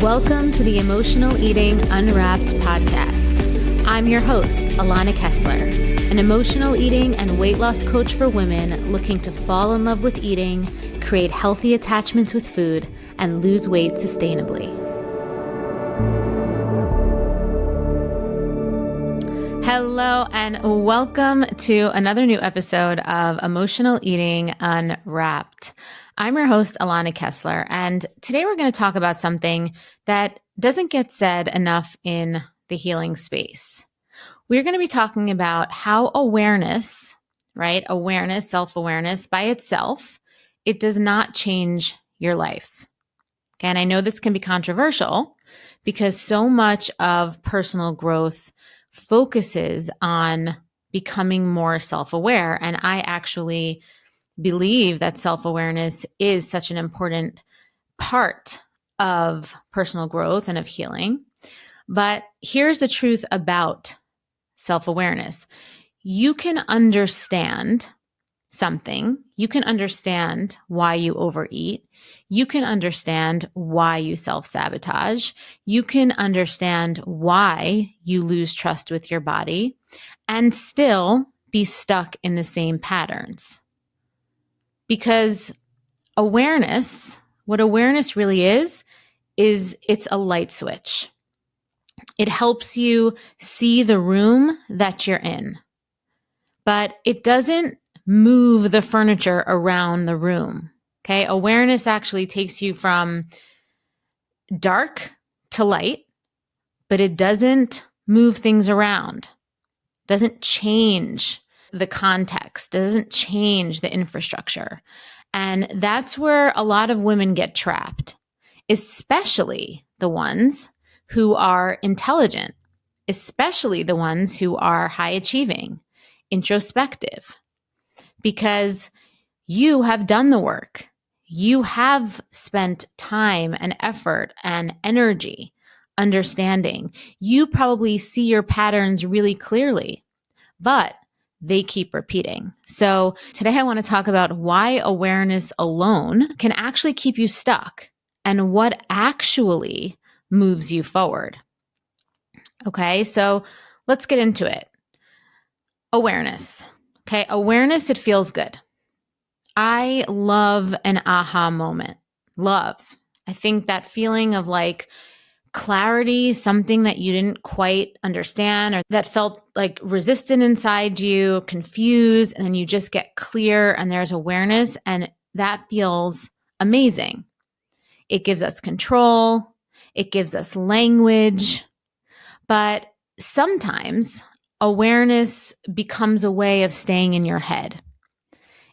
Welcome to the Emotional Eating Unwrapped podcast. I'm your host, Alana Kessler, an emotional eating and weight loss coach for women looking to fall in love with eating, create healthy attachments with food, and lose weight sustainably. Hello, and welcome to another new episode of Emotional Eating Unwrapped. I'm your host, Alana Kessler, and today we're going to talk about something that doesn't get said enough in the healing space. We're going to be talking about how awareness, right? Awareness, self-awareness by itself, it does not change your life. Okay, and I know this can be controversial because so much of personal growth focuses on becoming more self-aware, and I actually believe that self-awareness is such an important part of personal growth and of healing. But here's the truth about self-awareness. You can understand something. You can understand why you overeat. You can understand why you self-sabotage. You can understand why you lose trust with your body and still be stuck in the same patterns. Because awareness, what awareness really is it's a light switch. It helps you see the room that you're in, but it doesn't move the furniture around the room. Okay. Awareness actually takes you from dark to light, but it doesn't move things around, doesn't change the context, doesn't change the infrastructure. And that's where a lot of women get trapped, especially the ones who are intelligent, especially the ones who are high achieving, introspective, because you have done the work. You have spent time and effort and energy understanding. You probably see your patterns really clearly, but they keep repeating. So today I want to talk about why awareness alone can actually keep you stuck and what actually moves you forward. Okay, so let's get into it. Awareness. Okay, awareness, it feels good. I love an aha moment. Love. I think that feeling of like clarity, something that you didn't quite understand or that felt like resistant inside you, confused, and then you just get clear and there's awareness, and that feels amazing. It gives us control. It gives us language. But sometimes awareness becomes a way of staying in your head.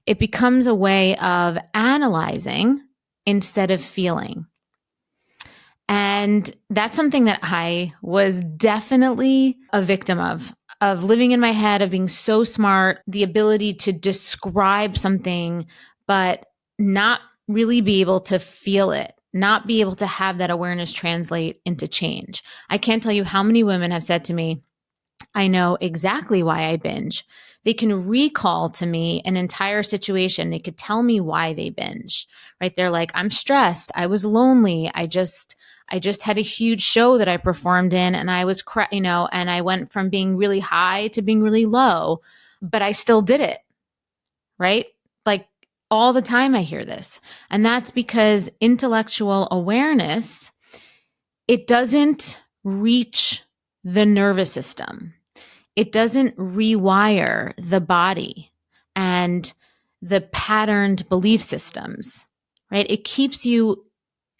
It becomes a way of analyzing instead of feeling. And that's something that I was definitely a victim of living in my head, of being so smart, the ability to describe something, but not really be able to feel it, not be able to have that awareness translate into change. I can't tell you how many women have said to me, I know exactly why I binge. They can recall to me an entire situation. They could tell me why they binge, right? They're like, I'm stressed. I was lonely. I just had a huge show that I performed in, and I was, and I went from being really high to being really low, but I still did it, right? Like all the time I hear this. And that's because intellectual awareness, it doesn't reach the nervous system. It doesn't rewire the body and the patterned belief systems, right? It keeps you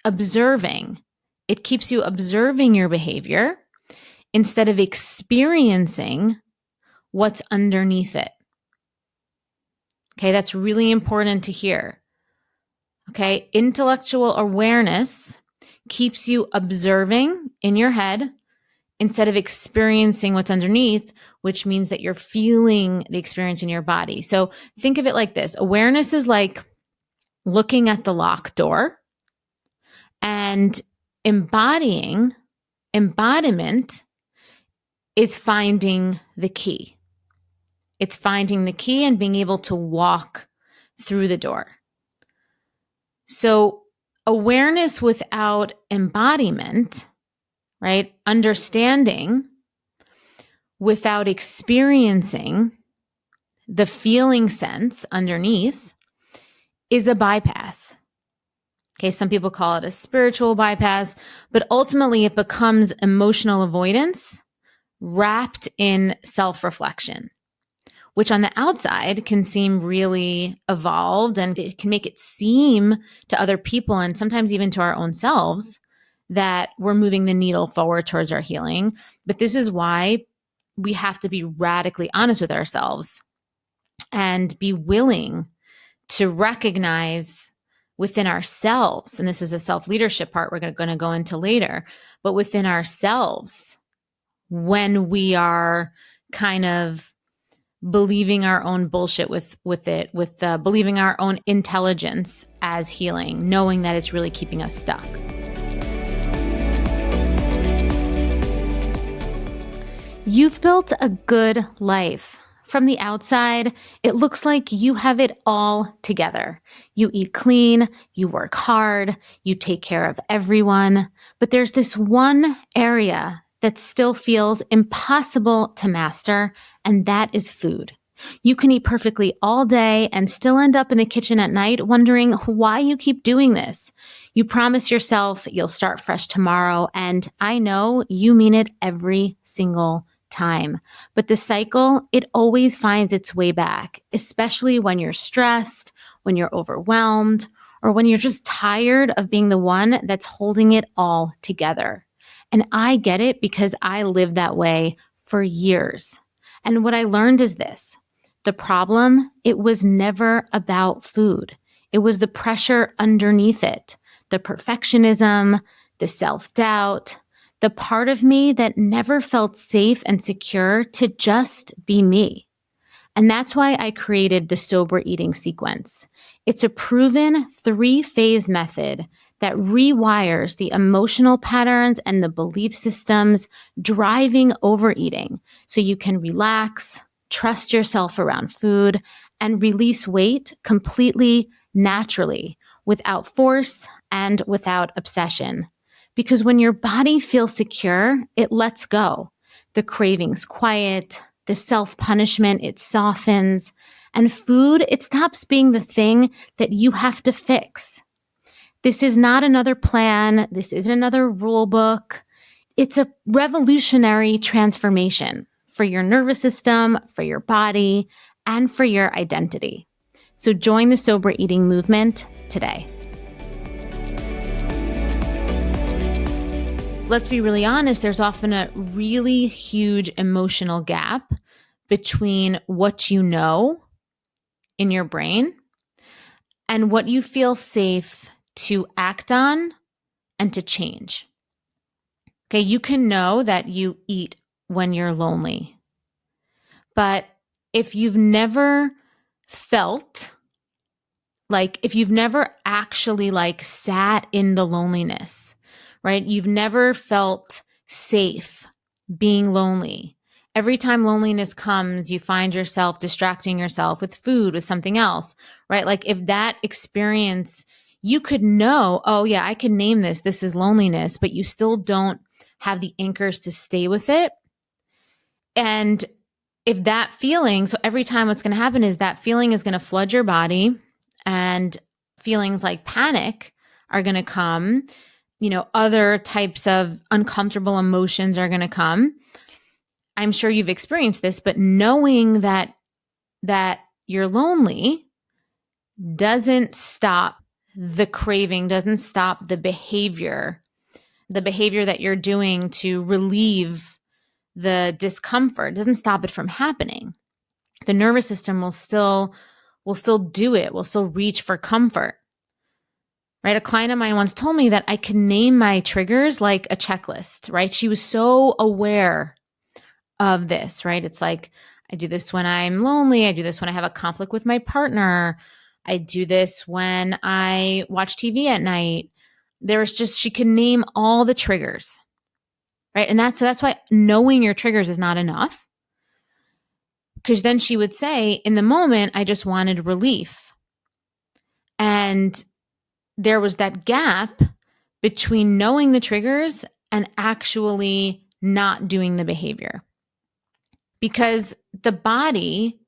observing. It keeps you observing your behavior instead of experiencing what's underneath it. Okay, that's really important to hear. Okay, intellectual awareness keeps you observing in your head instead of experiencing what's underneath, which means that you're feeling the experience in your body. So think of it like this. Awareness is like looking at the locked door, and embodiment is finding the key. It's finding the key and being able to walk through the door. So awareness without embodiment, right? Understanding without experiencing the feeling sense underneath is a bypass. Okay, some people call it a spiritual bypass, but ultimately it becomes emotional avoidance wrapped in self-reflection, which on the outside can seem really evolved, and it can make it seem to other people and sometimes even to our own selves that we're moving the needle forward towards our healing. But this is why we have to be radically honest with ourselves and be willing to recognize within ourselves, and this is a self-leadership part we're going to go into later, but within ourselves, when we are kind of believing our own bullshit with believing our own intelligence as healing, knowing that it's really keeping us stuck. You've built a good life. From the outside, it looks like you have it all together. You eat clean, you work hard, you take care of everyone, but there's this one area that still feels impossible to master, and that is food. You can eat perfectly all day and still end up in the kitchen at night wondering why you keep doing this. You promise yourself you'll start fresh tomorrow, and I know you mean it every single time. But the cycle, it always finds its way back, especially when you're stressed, when you're overwhelmed, or when you're just tired of being the one that's holding it all together. And I get it because I lived that way for years. And what I learned is this: the problem, it was never about food. It was the pressure underneath it, the perfectionism, the self-doubt, the part of me that never felt safe and secure to just be me. And that's why I created the sober eating sequence. It's a proven 3-phase method that rewires the emotional patterns and the belief systems driving overeating so you can relax, trust yourself around food, and release weight completely naturally, without force and without obsession. Because when your body feels secure, it lets go. The cravings quiet, the self-punishment, it softens, and food, it stops being the thing that you have to fix. This is not another plan. This isn't another rule book. It's a revolutionary transformation for your nervous system, for your body, and for your identity. So join the sober eating movement today. Let's be really honest, there's often a really huge emotional gap between what you know in your brain and what you feel safe to act on and to change. Okay, you can know that you eat when you're lonely, but if you've never felt like, if you've never actually sat in the loneliness, right? You've never felt safe being lonely. Every time loneliness comes, you find yourself distracting yourself with food, with something else, right? Like if that experience, you could know, oh yeah, I can name this, this is loneliness, but you still don't have the anchors to stay with it. And if that feeling, so every time what's going to happen is that feeling is going to flood your body, and feelings like panic are going to come. Other types of uncomfortable emotions are going to come. I'm sure you've experienced this, but knowing that you're lonely doesn't stop the craving, doesn't stop the behavior that you're doing to relieve the discomfort, doesn't stop it from happening. The nervous system will still do it, will still reach for comfort. Right? A client of mine once told me that I can name my triggers like a checklist, right? She was so aware of this, right? It's like, I do this when I'm lonely. I do this when I have a conflict with my partner. I do this when I watch TV at night. She can name all the triggers, right? And that's why knowing your triggers is not enough. Because then she would say, in the moment, I just wanted relief. And there was that gap between knowing the triggers and actually not doing the behavior. Because the body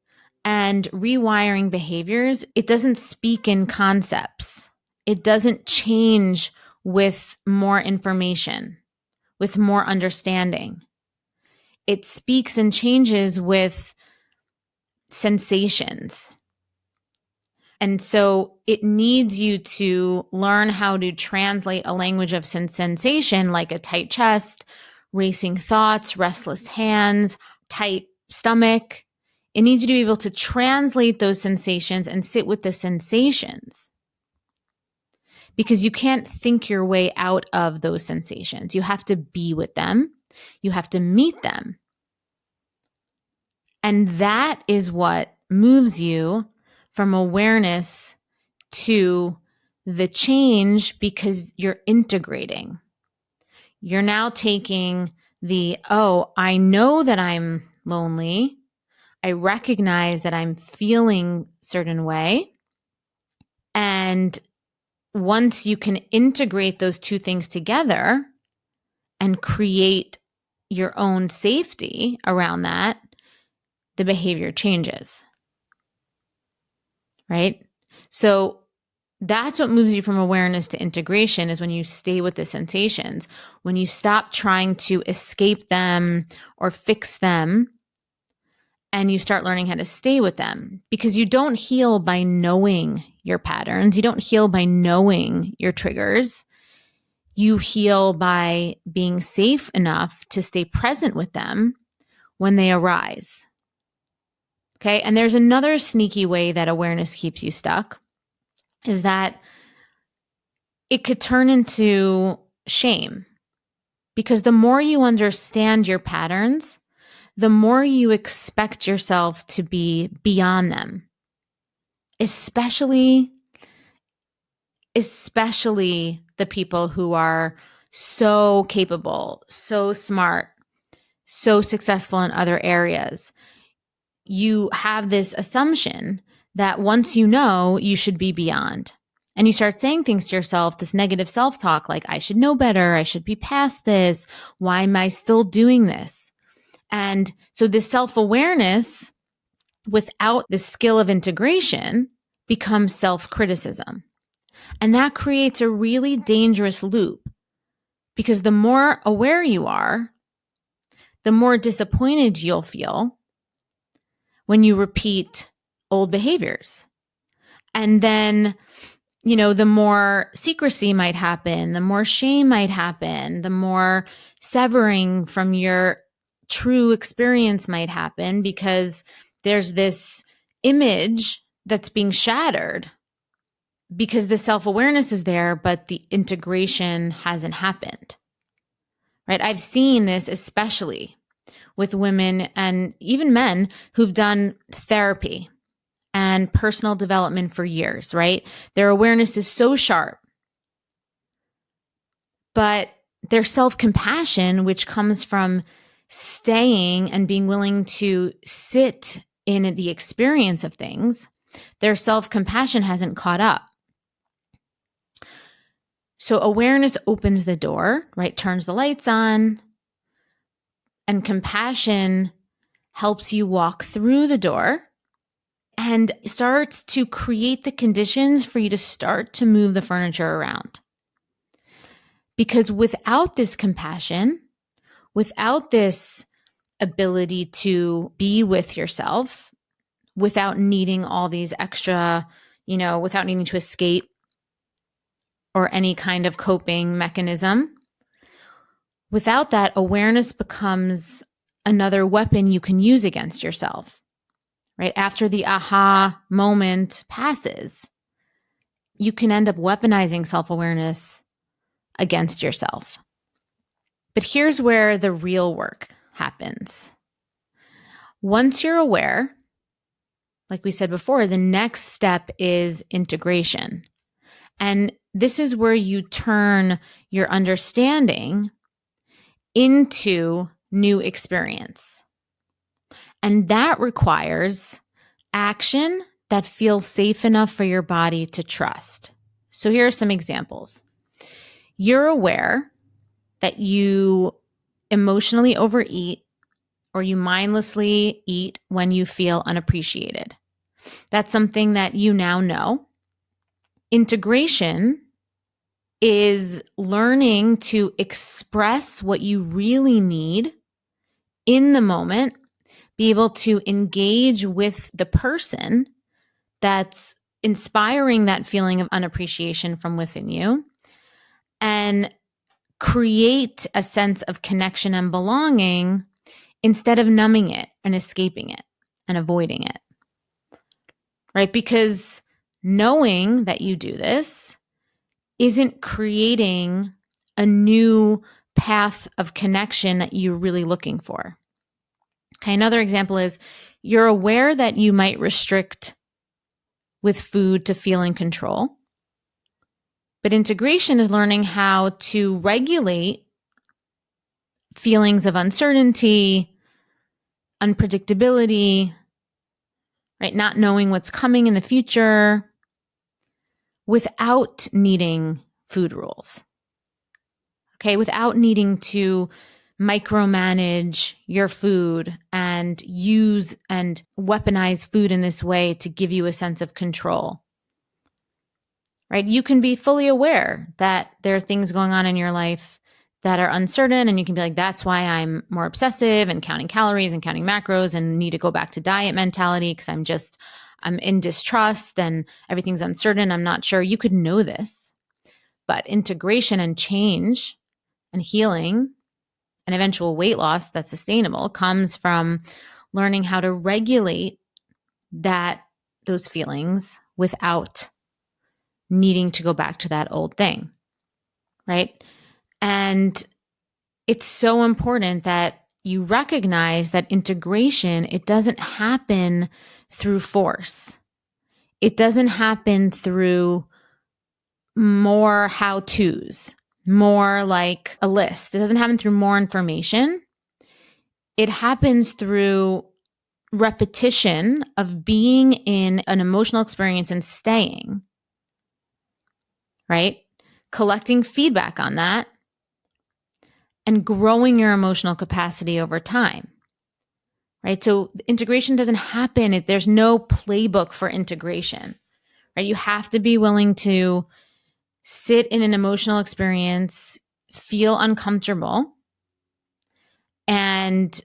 and rewiring behaviors, it doesn't speak in concepts. It doesn't change with more information, with more understanding. It speaks and changes with sensations. And so it needs you to learn how to translate a language of sensation, like a tight chest, racing thoughts, restless hands, tight stomach. It needs you to be able to translate those sensations and sit with the sensations, because you can't think your way out of those sensations. You have to be with them. You have to meet them. And that is what moves you from awareness to the change, because you're integrating. You're now taking I know that I'm lonely. I recognize that I'm feeling a certain way. And once you can integrate those two things together and create your own safety around that, the behavior changes. Right? So that's what moves you from awareness to integration, is when you stay with the sensations, when you stop trying to escape them or fix them, and you start learning how to stay with them. Because you don't heal by knowing your patterns. You don't heal by knowing your triggers. You heal by being safe enough to stay present with them when they arise. Okay. And there's another sneaky way that awareness keeps you stuck, is that it could turn into shame. Because the more you understand your patterns, the more you expect yourself to be beyond them. Especially the people who are so capable, so smart, so successful in other areas. You have this assumption that once you know, you should be beyond. And you start saying things to yourself, this negative self-talk, like, I should know better. I should be past this. Why am I still doing this? And so this self-awareness without the skill of integration becomes self-criticism. And that creates a really dangerous loop, because the more aware you are, the more disappointed you'll feel when you repeat old behaviors. And then, the more secrecy might happen, the more shame might happen, the more severing from your true experience might happen, because there's this image that's being shattered because the self-awareness is there, but the integration hasn't happened. Right? I've seen this especially with women and even men who've done therapy and personal development for years, right? Their awareness is so sharp, but their self-compassion, which comes from staying and being willing to sit in the experience of things, their self-compassion hasn't caught up. So awareness opens the door, right? Turns the lights on, and compassion helps you walk through the door and starts to create the conditions for you to start to move the furniture around. Because without this compassion, without this ability to be with yourself, without needing all these extra, without needing to escape or any kind of coping mechanism, without that, awareness becomes another weapon you can use against yourself. Right? After the aha moment passes, you can end up weaponizing self-awareness against yourself. But here's where the real work happens. Once you're aware, like we said before, the next step is integration. And this is where you turn your understanding into new experience. And that requires action that feels safe enough for your body to trust. So here are some examples. You're aware that you emotionally overeat or you mindlessly eat when you feel unappreciated. That's something that you now know. Integration is learning to express what you really need in the moment, be able to engage with the person that's inspiring that feeling of unappreciation from within you, and create a sense of connection and belonging instead of numbing it and escaping it and avoiding it, right? Because knowing that you do this isn't creating a new path of connection that you're really looking for. Okay, another example is you're aware that you might restrict with food to feel in control, but integration is learning how to regulate feelings of uncertainty, unpredictability, right? Not knowing what's coming in the future without needing food rules. Okay, without needing to micromanage your food and use and weaponize food in this way to give you a sense of control. Right? You can be fully aware that there are things going on in your life that are uncertain, and you can be like, that's why I'm more obsessive and counting calories and counting macros and need to go back to diet mentality because I'm in distrust and everything's uncertain. I'm not sure. You could know this, but integration and change and healing and eventual weight loss that's sustainable comes from learning how to regulate those feelings without needing to go back to that old thing, right? And it's so important that you recognize that integration, it doesn't happen through force. It doesn't happen through more how-tos, more like a list. It doesn't happen through more information. It happens through repetition of being in an emotional experience and staying, right? Collecting feedback on that and growing your emotional capacity over time, right? So integration doesn't happen. There's no playbook for integration, right? You have to be willing to sit in an emotional experience, feel uncomfortable, and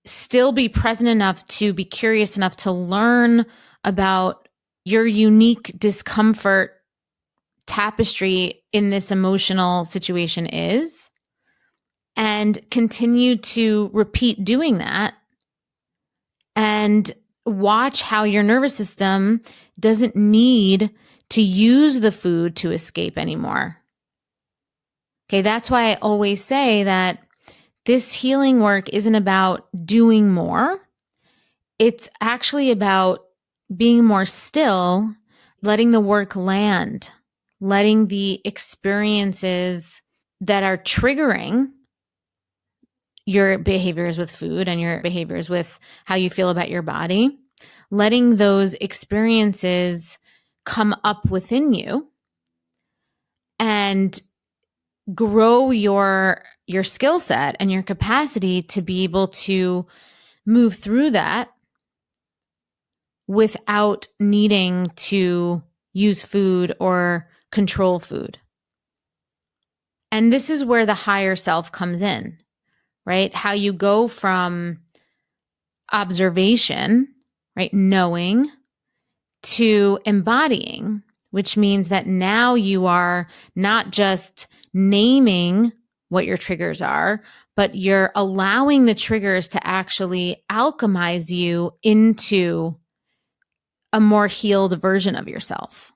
still be present enough to be curious enough to learn about your unique discomfort tapestry in this emotional situation is, and continue to repeat doing that and watch how your nervous system doesn't need to use the food to escape anymore. Okay, that's why I always say that this healing work isn't about doing more. It's actually about being more still, letting the work land, letting the experiences that are triggering your behaviors with food and your behaviors with how you feel about your body, letting those experiences come up within you and grow your skill set and your capacity to be able to move through that without needing to use food or control food. And this is where the higher self comes in, right? How you go from observation, right? Knowing, to embodying, which means that now you are not just naming what your triggers are, but you're allowing the triggers to actually alchemize you into a more healed version of yourself.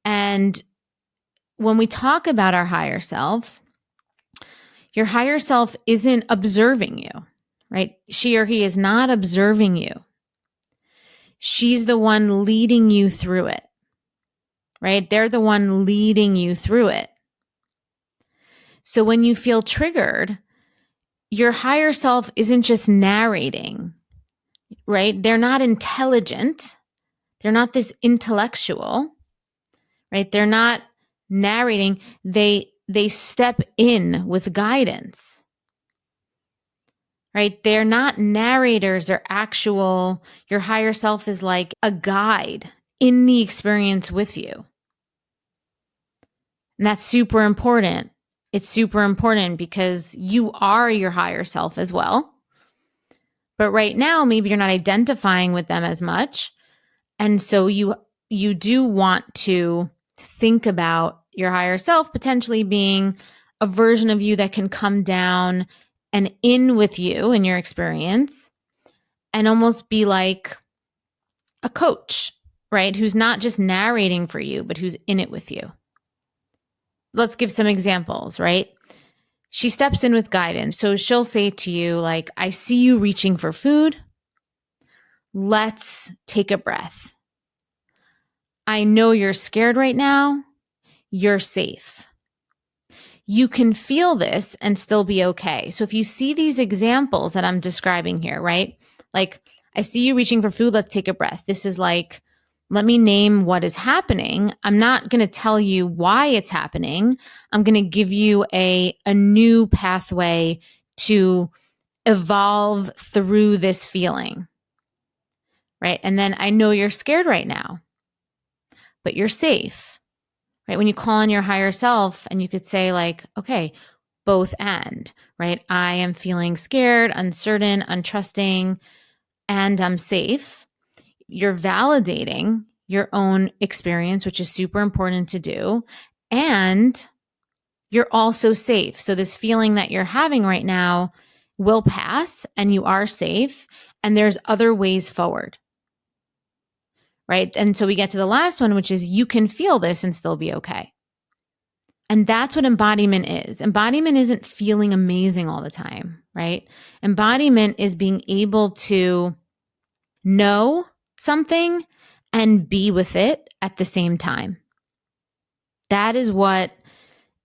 And when we talk about our higher self, your higher self isn't observing you, right? She or he is not observing you. She's the one leading you through it, right? They're the one leading you through it. So when you feel triggered, your higher self isn't just narrating, right? They're not intelligent. They're not this intellectual. right? They're not narrating. They step in with guidance, right? They're not narrators. They're actual, your higher self is like a guide in the experience with you. And that's super important. It's super important because you are your higher self as well. But right now, maybe you're not identifying with them as much. And so you do want to think about your higher self potentially being a version of you that can come down and in with you in your experience and almost be like a coach, right? Who's not just narrating for you, but who's in it with you. Let's give some examples, right? She steps in with guidance. So she'll say to you, like, I see you reaching for food. Let's take a breath. I know you're scared right now. You're safe. You can feel this and still be okay. So if you see these examples that I'm describing here, right? Like, I see you reaching for food. Let's take a breath. This is like, let me name what is happening. I'm not going to tell you why it's happening. I'm going to give you a new pathway to evolve through this feeling, right? And then I know you're scared right now, but you're safe, right? When you call on your higher self and you could say like, okay, both and, right? I am feeling scared, uncertain, untrusting, and I'm safe. You're validating your own experience, which is super important to do. And you're also safe. So this feeling that you're having right now will pass and you are safe. And there's other ways forward, right? And so we get to the last one, which is you can feel this and still be okay. And that's what embodiment is. Embodiment isn't feeling amazing all the time, right? Embodiment is being able to know something and be with it at the same time. That is what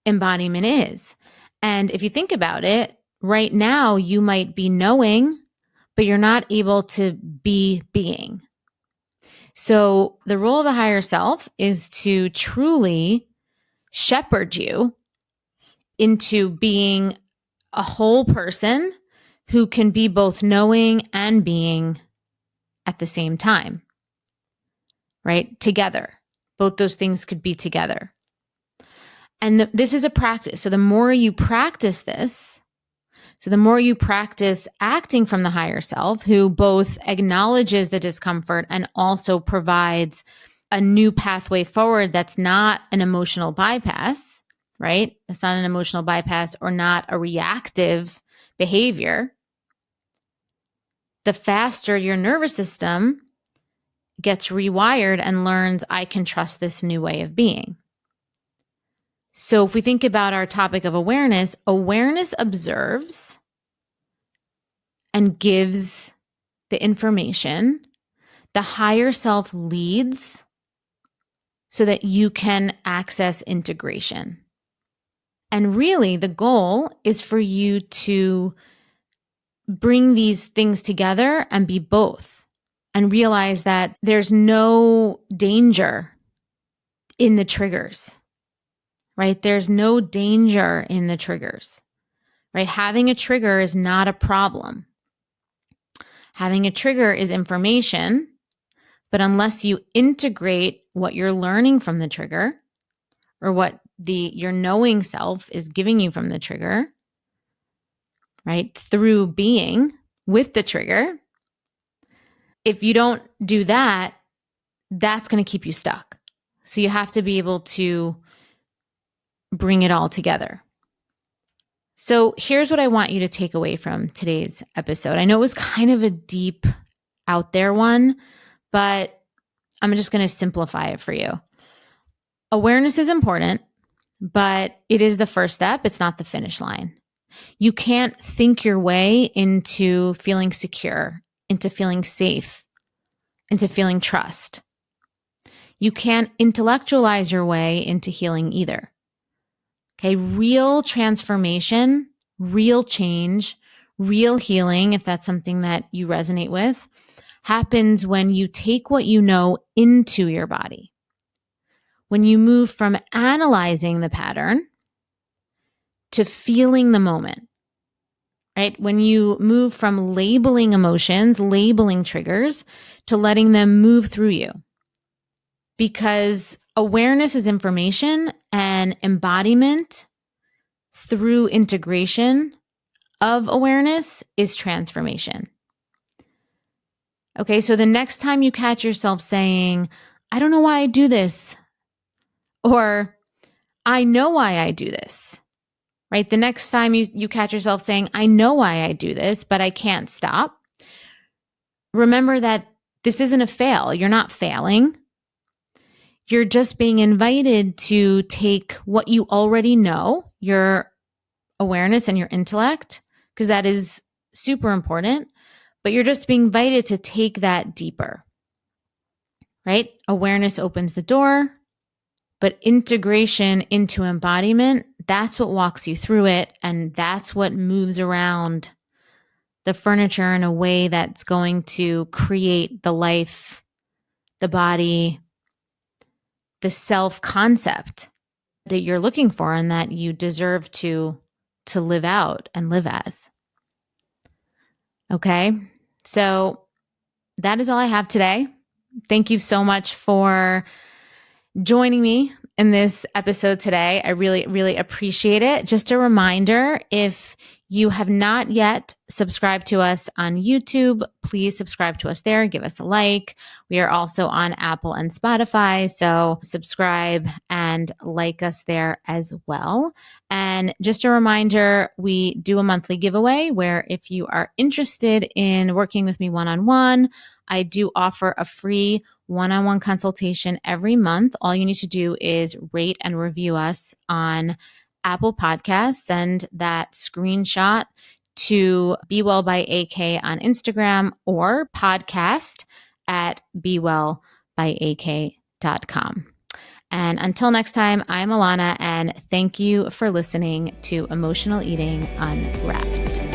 embodiment is. And if you think about it, right now you might be knowing, but you're not able to be being. So the role of the higher self is to truly shepherd you into being a whole person who can be both knowing and being at the same time, right? Together. Both those things could be together. And this is a practice. So the more you practice this, so the more you practice acting from the higher self, who both acknowledges the discomfort and also provides a new pathway forward that's not an emotional bypass, right? It's not an emotional bypass or not a reactive behavior. The faster your nervous system gets rewired and learns, I can trust this new way of being. So if we think about our topic of awareness, awareness observes and gives the information. The higher self leads so that you can access integration. And really, the goal is for you to bring these things together and be both and realize that there's no danger in the triggers, right? There's no danger in the triggers, right? Having a trigger is not a problem. Having a trigger is information, but unless you integrate what you're learning from the trigger or what your knowing self is giving you from the trigger, right, through being with the trigger, if you don't do that, that's going to keep you stuck. So you have to be able to bring it all together. So here's what I want you to take away from today's episode. I know it was kind of a deep, out there one, but I'm just going to simplify it for you. Awareness is important, but it is the first step. It's not the finish line. You can't think your way into feeling secure, into feeling safe, into feeling trust. You can't intellectualize your way into healing either. Okay, real transformation, real change, real healing, if that's something that you resonate with, happens when you take what you know into your body. when you move from analyzing the pattern to feeling the moment, right? When you move from labeling emotions, labeling triggers, to letting them move through you. Because awareness is information, and embodiment through integration of awareness is transformation. Okay, so the next time you catch yourself saying, I don't know why I do this, or I know why I do this, right? The next time you catch yourself saying, I know why I do this, but I can't stop. Remember that this isn't a fail. You're not failing. You're just being invited to take what you already know, your awareness and your intellect, because that is super important, but you're just being invited to take that deeper, right? Awareness opens the door, but integration into embodiment, that's what walks you through it. And that's what moves around the furniture in a way that's going to create the life, the body, the self-concept that you're looking for and that you deserve to live out and live as. Okay? So that is all I have today. Thank you so much for joining me in this episode today. I really, really appreciate it. Just a reminder, if you have not yet subscribed to us on YouTube, please subscribe to us there. Give us a like. We are also on Apple and Spotify, so subscribe and like us there as well. And just a reminder, we do a monthly giveaway where if you are interested in working with me one-on-one, I do offer a free one-on-one consultation every month. All you need to do is rate and review us on Apple Podcasts. Send that screenshot to Be Well by AK on Instagram or podcast@bewellbyak.com. And until next time, I'm Alana, and thank you for listening to Emotional Eating Unwrapped.